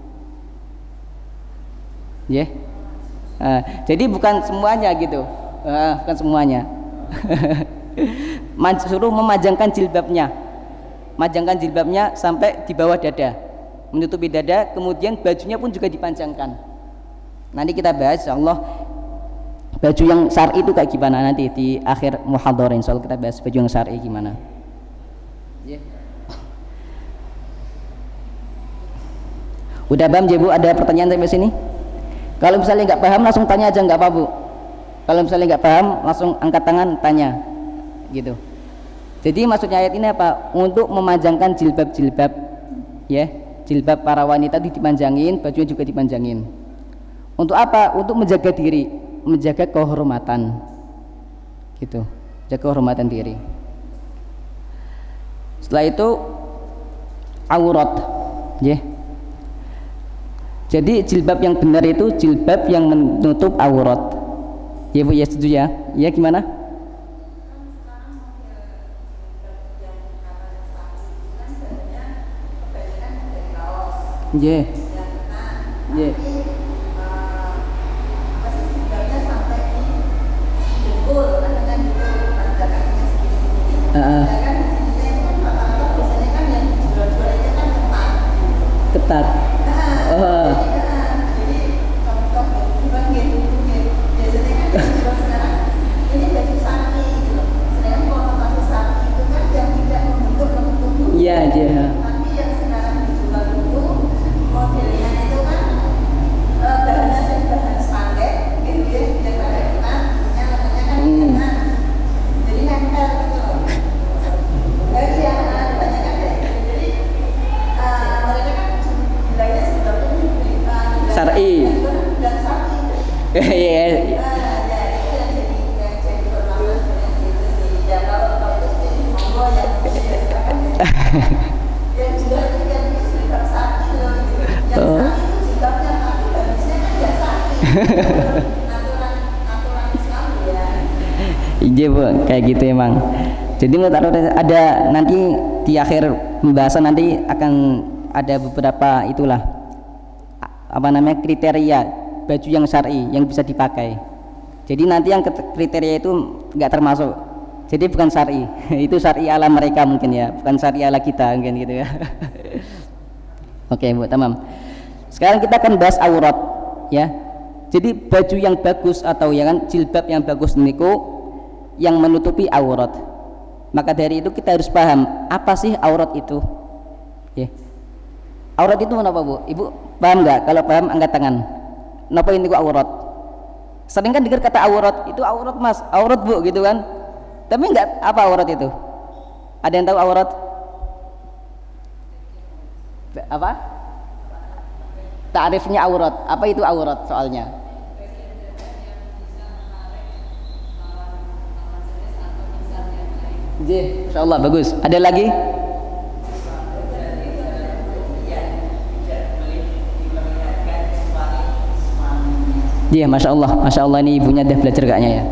ya. Jadi bukan semuanya gitu, bukan semuanya. Suruh memajangkan jilbabnya sampai di bawah dada, menutupi dada, kemudian bajunya pun juga dipanjangkan. Nanti kita bahas insyaallah baju yang syar'i itu kayak gimana nanti di akhir muhadharah, insyaallah kita bahas baju yang syar'i gimana. Yeah. Udah paham ya, Bu? Ada pertanyaan sampai sini? Kalau misalnya nggak paham langsung tanya aja, nggak apa, Bu. Kalau misalnya nggak paham langsung angkat tangan tanya, gitu. Jadi maksudnya ayat ini apa? Untuk memanjangkan jilbab, ya, jilbab para wanita dipanjangin, bajunya juga dipanjangin. Untuk apa? Untuk menjaga diri, menjaga kehormatan, gitu, jaga kehormatan diri. Setelah itu aurat, ya. Jadi jilbab yang benar itu jilbab yang menutup aurat. Ya, Bu, ya, setuju ya? Ya, gimana? Ya. Ya. Ketat. Iya, aja. Tapi yang sekarang dijual itu modelnya itu kan bahannya bahan spandex, gitu ya, yang pada kita punya namanya kan ketat. Jadi nempel gitu loh. Jadi yang banyak kan kayak gitu. Jadi mereka kan bilangnya sebetulnya Syar'i. Dan syar'i. Iya. Yang juga itu yang seribak sapi loh, yang sapi itu sikapnya, tapi habisnya kan gak sapi. Aturan Islam ya. Iya, Bu, kayak gitu emang. Jadi menurut ada nanti di akhir pembahasan nanti akan ada beberapa itulah apa namanya kriteria baju yang syar'i yang bisa dipakai. Jadi nanti yang kriteria itu nggak termasuk. Jadi bukan syar'i, itu syar'i ala mereka mungkin ya, bukan syar'i ala kita mungkin gitu ya. Oke Bu, tamam. Sekarang kita akan bahas aurat ya. Jadi baju yang bagus atau ya kan jilbab yang bagus niku yang menutupi aurat. Maka dari itu kita harus paham apa sih aurat itu. Ya. Aurat itu apa Bu? Ibu paham nggak? Kalau paham angkat tangan. Napa ini ku aurat? Sering kan dengar kata aurat, itu aurat Mas, aurat Bu gitu kan. Tapi enggak, apa aurat itu? Ada yang tahu aurat? Apa? Ta'rifnya aurat. Apa itu aurat soalnya? Insyaallah bagus. Ada lagi? Iya, masya Allah ini ibunya udah belajar kayaknya ya.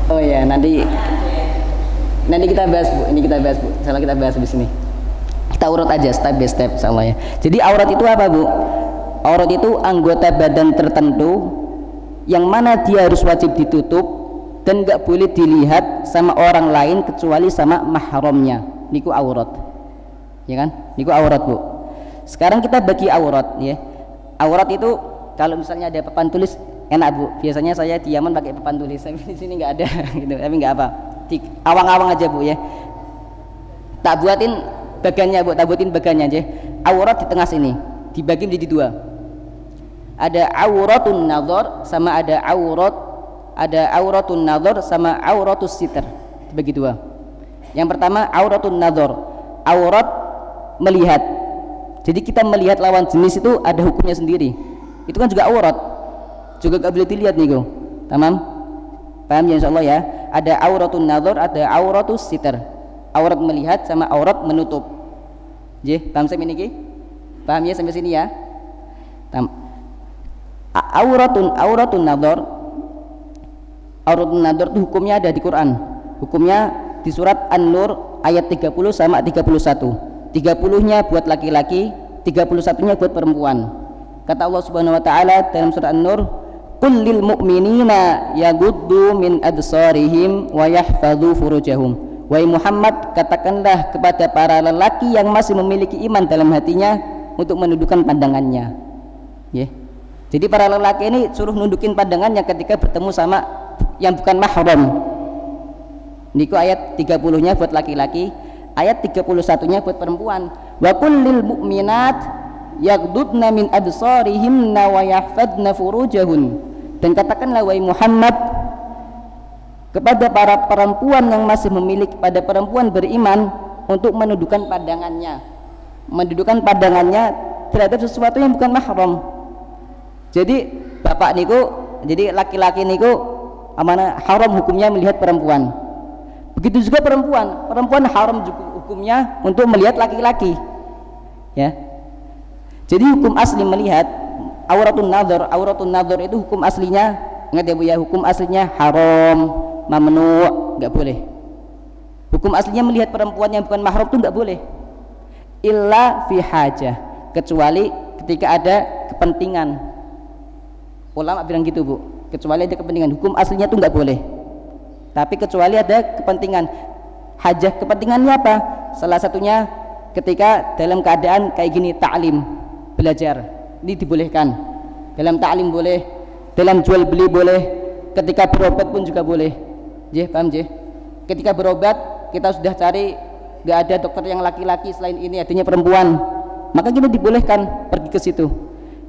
Oh ya, nanti kita bahas Bu. Ini kita bahas Bu. Salah kita bahas di sini. Kita urut aja step by step insyaallah ya. Jadi aurat itu apa Bu? Aurat itu anggota badan tertentu yang mana dia harus wajib ditutup dan nggak boleh dilihat sama orang lain kecuali sama mahramnya. Niku aurat. Ya kan? Niku aurat Bu. Sekarang kita bagi aurat ya. Aurat itu kalau misalnya ada papan tulis enak Bu. Biasanya saya di Yaman pakai papan tulis. Tapi di sini nggak ada gitu. Tapi nggak apa. Awang-awang aja Bu ya. Tak buatin bagannya Bu, tak buatin bagannya aja. Aurat di tengah sini dibagi menjadi dua. Ada auratun nadhar sama ada auratun nadhar sama auratus sitar. Dibagi dua. Yang pertama auratun nadhar. Aurat melihat. Jadi kita melihat lawan jenis itu ada hukumnya sendiri. Itu kan juga aurat. Juga gak boleh dilihat nih, tamam? Paham ya insyaallah ya? Ada auratun nadhar, ada auratus sitar. Aurat melihat sama aurat menutup. Nggih, paham sampai niki? Paham ya sampai sini ya? Auratun nadhar. Auratun nadhar itu hukumnya ada di Quran. Hukumnya di surat An-Nur ayat 30 sama 31. 30-nya buat laki-laki, 31-nya buat perempuan. Kata Allah Subhanahu wa taala dalam surat An-Nur, "Qul lil mu'minina yaghuddu min absarihim wa yahfadzu furujahum." Wahai Muhammad, katakanlah kepada para lelaki yang masih memiliki iman dalam hatinya untuk menundukkan pandangannya. Yeah. Jadi para lelaki ini suruh nundukin pandangannya ketika bertemu sama yang bukan mahram. Niku ayat 30-nya buat laki-laki, ayat 31-nya buat perempuan. Wa qul lil mu'minat yaghdudna min absarihinna wa yahfadna furujahun. Dan katakanlah wahai Muhammad kepada para perempuan yang masih memiliki, pada perempuan beriman untuk menundukkan pandangannya terhadap sesuatu yang bukan mahram. Jadi bapak niku, jadi laki-laki niku amanah haram hukumnya melihat perempuan. Begitu juga perempuan haram juga hukumnya untuk melihat laki-laki. Ya. Jadi hukum asli melihat auratun nadhar itu hukum aslinya, ingat ya Bu ya, hukum aslinya haram, mamnu, enggak boleh. Hukum aslinya melihat perempuan yang bukan mahram itu enggak boleh. Illa fi hajah, kecuali ketika ada kepentingan. Ulama bilang gitu Bu, kecuali ada kepentingan. Hukum aslinya itu enggak boleh. Tapi kecuali ada kepentingan. Hajah kepentingannya apa? Salah satunya ketika dalam keadaan kayak gini, ta'lim, belajar, ini dibolehkan. Dalam ta'lim boleh, dalam jual beli boleh, ketika berobat pun juga boleh. Paham? Ketika berobat kita sudah cari nggak ada dokter yang laki-laki, selain ini adanya perempuan, maka kita dibolehkan pergi ke situ.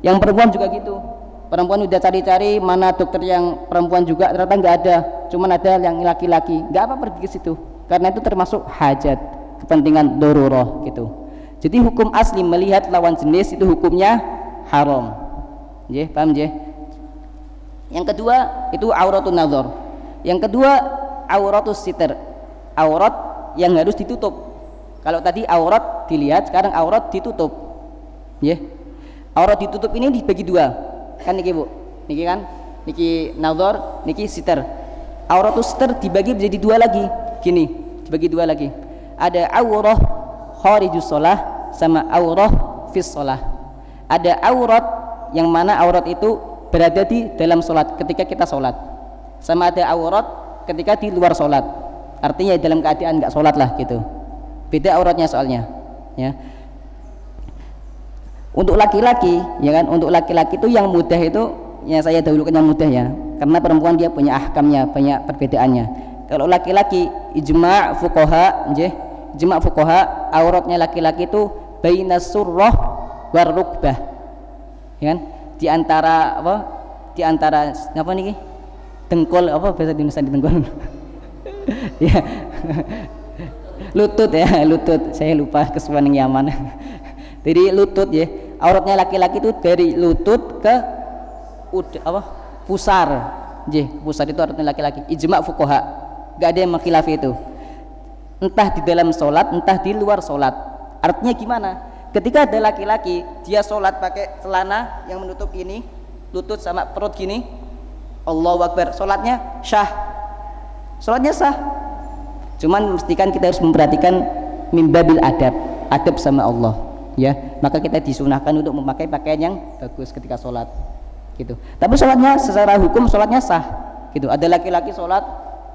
Yang perempuan juga gitu, perempuan udah cari-cari mana dokter yang perempuan juga, ternyata nggak ada, cuman ada yang laki-laki, nggak apa pergi ke situ, karena itu termasuk hajat, kepentingan darurah gitu. Jadi hukum asli melihat lawan jenis itu hukumnya haram. Paham? Yang kedua itu auratun nadhar. Yang kedua auratus sitar, aurat yang harus ditutup. Kalau tadi aurat dilihat, sekarang aurat ditutup. Aurat ditutup ini dibagi dua. Kan niki Bu, niki kan, niki nadhar, niki sitar. Auratus sitar dibagi menjadi dua lagi. Gini, dibagi dua lagi. Ada aurah kharijus shalah sama aurah fis shalah. Ada aurat yang mana aurat itu berada di dalam sholat ketika kita sholat, sama ada aurat ketika di luar sholat. artinya dalam keadaan nggak sholat lah gitu. Beda auratnya soalnya, ya. Untuk laki-laki, ya kan, untuk laki-laki itu yang mudah itu, ya saya dahulukan yang mudah ya, karena perempuan dia punya ahkamnya, banyak perbedaannya. Kalau laki-laki ijma' fuqaha, ijma' fuqaha, auratnya laki-laki itu bainas surrah war rukbah, ya kan, di antara apa? Di antara apa nih? Dengkul, apa bahasa Indonesia di dengkul? Ya. Lutut ya, lutut. Saya lupa kesuwan yang Yaman. Jadi lutut ya. Auratnya laki-laki itu dari lutut ke pusar. Pusar itu auratnya laki-laki. Ijma' fuqaha. Enggak ada yang mengkhilafi itu. Entah di dalam sholat, entah di luar sholat. Artinya gimana? Ketika ada laki-laki dia sholat pakai celana yang menutup ini, lutut sama perut gini, Allahu Akbar, sholatnya syah. Sholatnya sah. Cuman mestikan kita harus memperhatikan mimbabil adab sama Allah, ya. Maka kita disunahkan untuk memakai pakaian yang bagus ketika sholat, gitu. Tapi sholatnya secara hukum sholatnya sah, gitu. Ada laki-laki sholat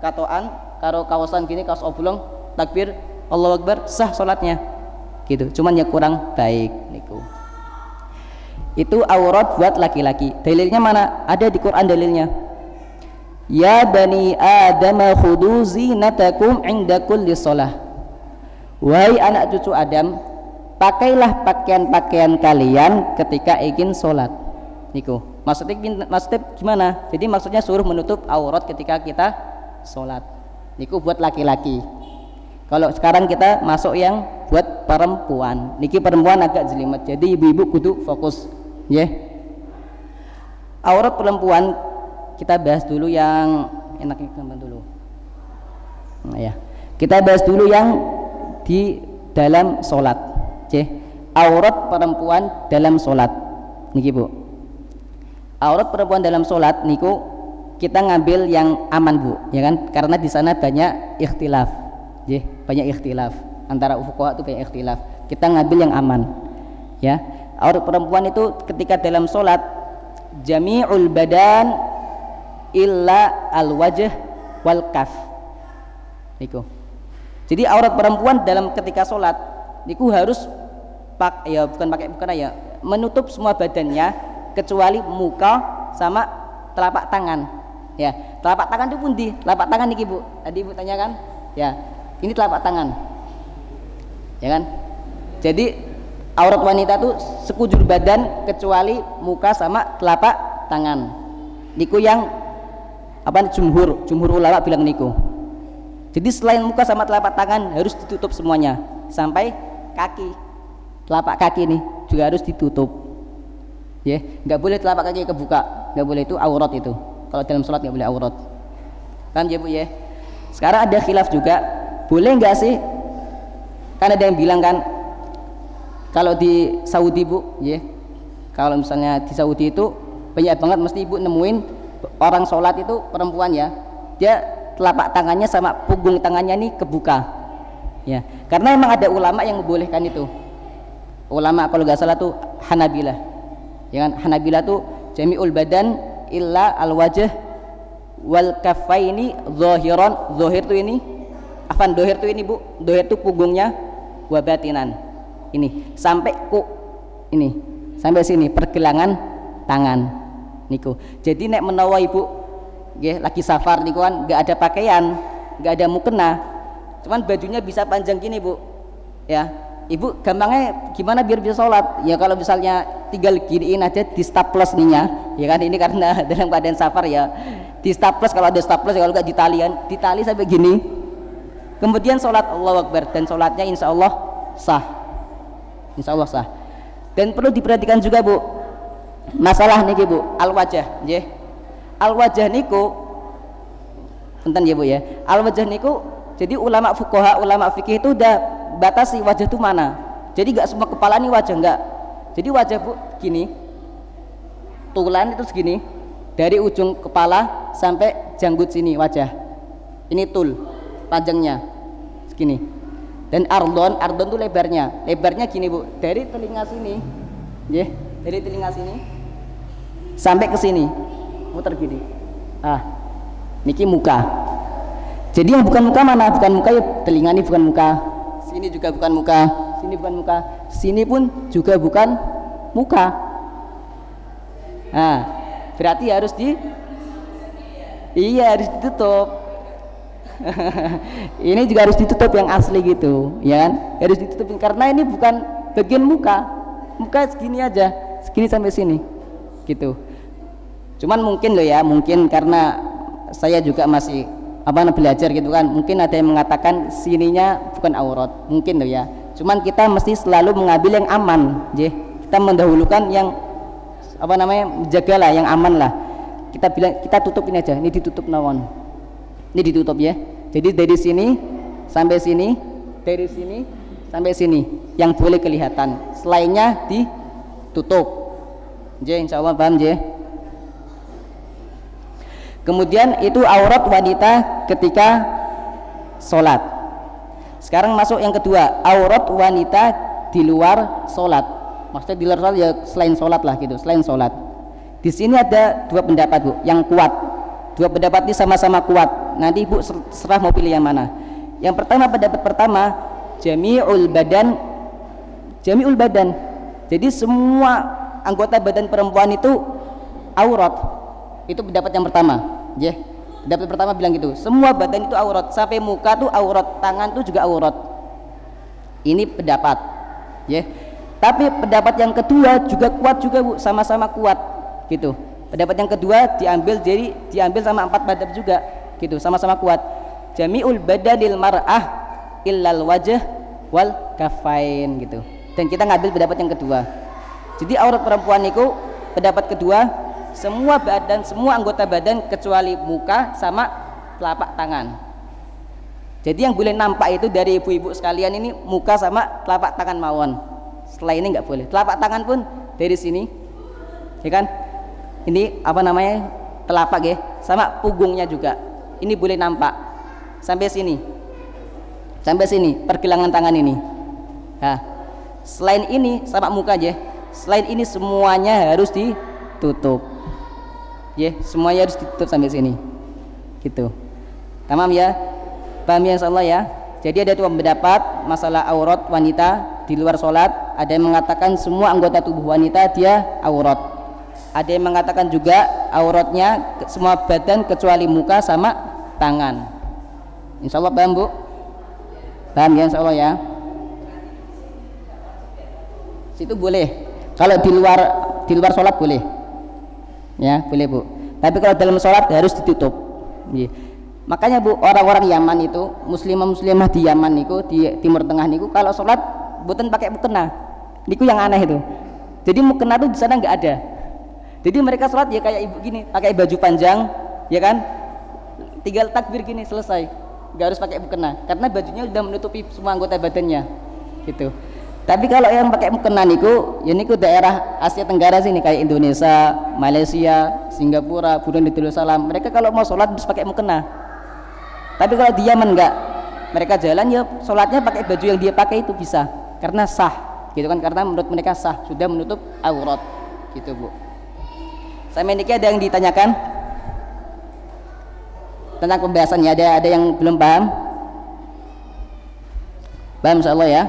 katoan karo kawasan gini, kaos oblong, takbir, Allahu Akbar, sah sholatnya, gitu. Cuman ya kurang baik, niku. Itu aurat buat laki-laki. Dalilnya mana? Ada di Quran dalilnya. Ya bani Adam khudu zinatakum inda kulli shalah. Wahai anak cucu Adam, pakailah pakaian-pakaian kalian ketika ingin sholat. Niku. Maksudnya gimana? Jadi maksudnya suruh menutup aurat ketika kita sholat. Niku buat laki-laki. Kalau sekarang kita masuk yang buat perempuan. Niki perempuan agak jelimet. Jadi ibu-ibu kudu fokus, ya. Aurat perempuan kita bahas dulu yang enaknya dulu. Nah, ya. Kita bahas dulu yang di dalam sholat. Aurat perempuan dalam sholat. Niki Bu. Aurat perempuan dalam sholat niku kita ngambil yang aman Bu, ya kan? Karena di sana banyak ikhtilaf. Banyak ikhtilaf. Antara fuqaha itu banyak ikhtilaf. Kita ngambil yang aman. Ya. Aurat perempuan itu ketika dalam sholat jami'ul badan illa al-wajh wal kaf. Niku. Jadi aurat perempuan dalam ketika sholat niku harus menutup semua badannya kecuali muka sama telapak tangan. Ya, telapak tangan itu pun di telapak tangan niki Bu. Tadi Ibu tanyakan, ya. Ini telapak tangan. Ya kan? Jadi aurat wanita itu sekujur badan kecuali muka sama telapak tangan. Niku yang jumhur ulama bilang niku. Jadi selain muka sama telapak tangan harus ditutup semuanya sampai kaki, telapak kaki nih juga harus ditutup, ya. Nggak boleh telapak kaki kebuka, nggak boleh, itu aurat itu. Kalau dalam sholat nggak boleh aurat. Paham ya Bu ya? Sekarang ada khilaf juga, boleh nggak sih? Kan ada yang bilang kan kalau di Saudi Bu, ya, kalau misalnya di Saudi itu banyak banget mesti Ibu nemuin orang sholat itu perempuan ya, dia telapak tangannya sama punggung tangannya nih kebuka, ya. Karena memang ada ulama yang membolehkan itu. Ulama kalau nggak salah tuh Hanabilah, ya kan? Hanabilah tuh jami'ul badan illa al wajh wal kafaini zahiran. Zahir tuh ini, zahir tuh ini Bu. Zahir tuh punggungnya, wa batinan. Ini sampai ini sampai sini pergelangan tangan. Niku. Jadi nek menawa Ibu nggih lagi safar niku kan enggak ada pakaian, enggak ada mukena. Cuman bajunya bisa panjang gini, Bu. Ya. Ibu gampangnya gimana biar bisa sholat? Ya kalau misalnya tinggal giniin aja di staples nih ya kan, ini karena dalam keadaan safar ya. Di staples, kalau ada staples ya, kalau enggak ditali sampai gini. Kemudian sholat Allahu Akbar, dan sholatnya insya Allah sah. Insya Allah sah. Dan perlu diperhatikan juga Bu, masalah niki Bu, al-wajah, nggih. Al-wajah niku enten ya Bu ya. Al-wajah niku jadi ulama fuqaha, ulama fikih itu udah batasi wajah itu mana. Jadi enggak semua kepala nih wajah, enggak. Jadi wajah Bu gini. Tulan itu segini. Dari ujung kepala sampai janggut sini wajah. Ini tul panjangnya segini. Dan ardon tuh lebarnya. Lebarnya gini Bu, dari telinga sini. Nggih, dari telinga sini sampai ke sini, muter gini. Niki muka. Jadi yang bukan muka mana? Bukan muka ya telinga ini bukan muka. Sini juga bukan muka. Sini bukan muka. Sini pun juga bukan muka. Nah, berarti harus harus ditutup. Ini juga harus ditutup yang asli gitu, ya kan? Harus ditutup karena ini bukan bagian muka. Muka segini aja, segini sampai sini. Gitu. Cuman mungkin loh ya, mungkin karena saya juga masih belajar gitu kan, mungkin ada yang mengatakan sininya bukan aurat, mungkin loh ya. Cuman kita mesti selalu mengambil yang aman, kita mendahulukan yang jagalah yang aman lah. Kita bilang kita tutup ini aja, ini ditutup nawon, ini ditutup ya. Jadi dari sini sampai sini, dari sini sampai sini yang boleh kelihatan, selainnya ditutup. Insya Allah paham Kemudian itu aurat wanita ketika sholat. Sekarang masuk yang kedua, aurat wanita di luar sholat. Maksudnya di luar sholat ya selain sholat lah gitu, selain sholat. Di sini ada dua pendapat Bu, yang kuat. Dua pendapat ini sama-sama kuat. Nanti Ibu serah mau pilih yang mana. Yang pertama, pendapat pertama, jami'ul badan. Jadi semua anggota badan perempuan itu aurat. Itu pendapat yang pertama. Pendapat pertama bilang gitu, semua badan itu aurat, sampai muka tuh aurat, tangan tuh juga aurat. Ini pendapat, Tapi pendapat yang kedua juga kuat juga Bu, sama-sama kuat, gitu. Pendapat yang kedua diambil sama 4 madhab juga, gitu, sama-sama kuat. Jami'ul badanil mar'ah illal wajh wal kafain, gitu. Dan kita ngambil pendapat yang kedua. Jadi aurat perempuan itu pendapat kedua, semua badan, semua anggota badan kecuali muka sama telapak tangan. Jadi yang boleh nampak itu dari ibu-ibu sekalian ini muka sama telapak tangan mawon. Setelah ini nggak boleh. Telapak tangan pun dari sini, ya kan? Ini telapak sama punggungnya juga. Ini boleh nampak sampai sini, pergelangan tangan ini. Nah, selain ini sama muka Selain ini semuanya harus ditutup. Semuanya harus ditutup sampai sini. Gitu. Tamam ya? Paham ya insyaallah ya? Jadi ada dua pendapat masalah aurat wanita di luar sholat. Ada yang mengatakan semua anggota tubuh wanita dia aurat. Ada yang mengatakan juga auratnya semua badan kecuali muka sama tangan. Insyaallah paham Bu? Paham ya insyaallah ya? Situ boleh. Kalau di luar sholat boleh. Ya boleh Bu, tapi kalau dalam sholat harus ditutup. Makanya Bu, orang-orang Yaman itu, muslimah di Yaman itu, di Timur Tengah niku kalau sholat bukan pakai mukena, niku yang aneh itu. Jadi mukena itu di sana nggak ada. Jadi mereka sholat ya kayak ibu gini, pakai baju panjang, ya kan, tinggal takbir gini selesai, nggak harus pakai mukena, karena bajunya sudah menutupi semua anggota badannya, gitu. Tapi kalau yang pakai mukena niku, ya niku daerah Asia Tenggara sini kayak Indonesia, Malaysia, Singapura, Brunei Darussalam. Mereka kalau mau sholat harus pakai mukena. Tapi kalau di Yaman enggak, mereka jalan ya sholatnya pakai baju yang dia pakai itu bisa, karena sah, gitu kan? Karena menurut mereka sah, sudah menutup aurat, gitu Bu. Sampai ini ada yang ditanyakan tentang pembahasannya? Ada yang belum paham? Paham insyaallah ya?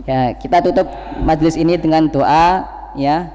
Ya, kita tutup majelis ini dengan doa ya.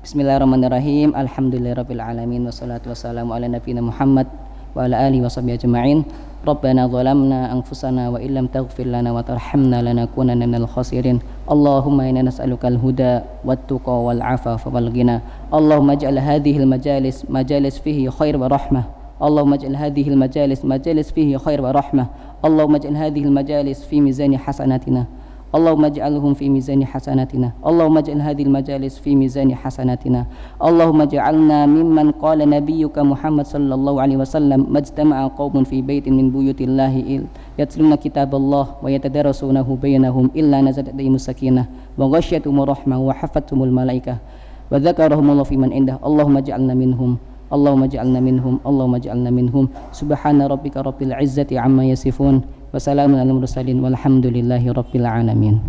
Bismillahirrahmanirrahim. Alhamdulillahirabbil alamin wassalatu wassalamu ala nabiyina Muhammad wa ala alihi washabbihi ajma'in. Rabbana zalamna anfusana wa illam taghfir lana wa tarhamna lanakunanna minal khasirin. Allahumma inna nas'alukal huda wat tuqa wal afafa wal ghina. Allahumma ij'al hadhihi al majalis fihi khair wa rahmah. Allahumma ij'al hadhihi al majalis fihi khair wa rahmah. Allahumma ij'al hadhihi al majalis fi mizani hasanatina. Allahumma ij'alhum fi mizani hasanatina. Allahumma ij'al hadhil majalis fi mizani hasanatina. Allahumma ij'alna mimman qala nabiyyuka Muhammad sallallahu alaihi wasallam majtama'a qaumun fi baitin min buyutillahi yatluna kitaballah wa yatadarasunahu bainahum illa nazalat alaihimus sakinah wa ghasyiyatuhumur rahmah wa hafathumul malaikah wa dzakarahumullahu fi man indah. Allahumma ij'alna minhum. Allahumma ij'alna minhum. Allahumma ij'alna minhum. Subhana rabbika rabbil izzati amma yasifun. Wassalamun alal mursalin walhamdulillahi rabbil alamin.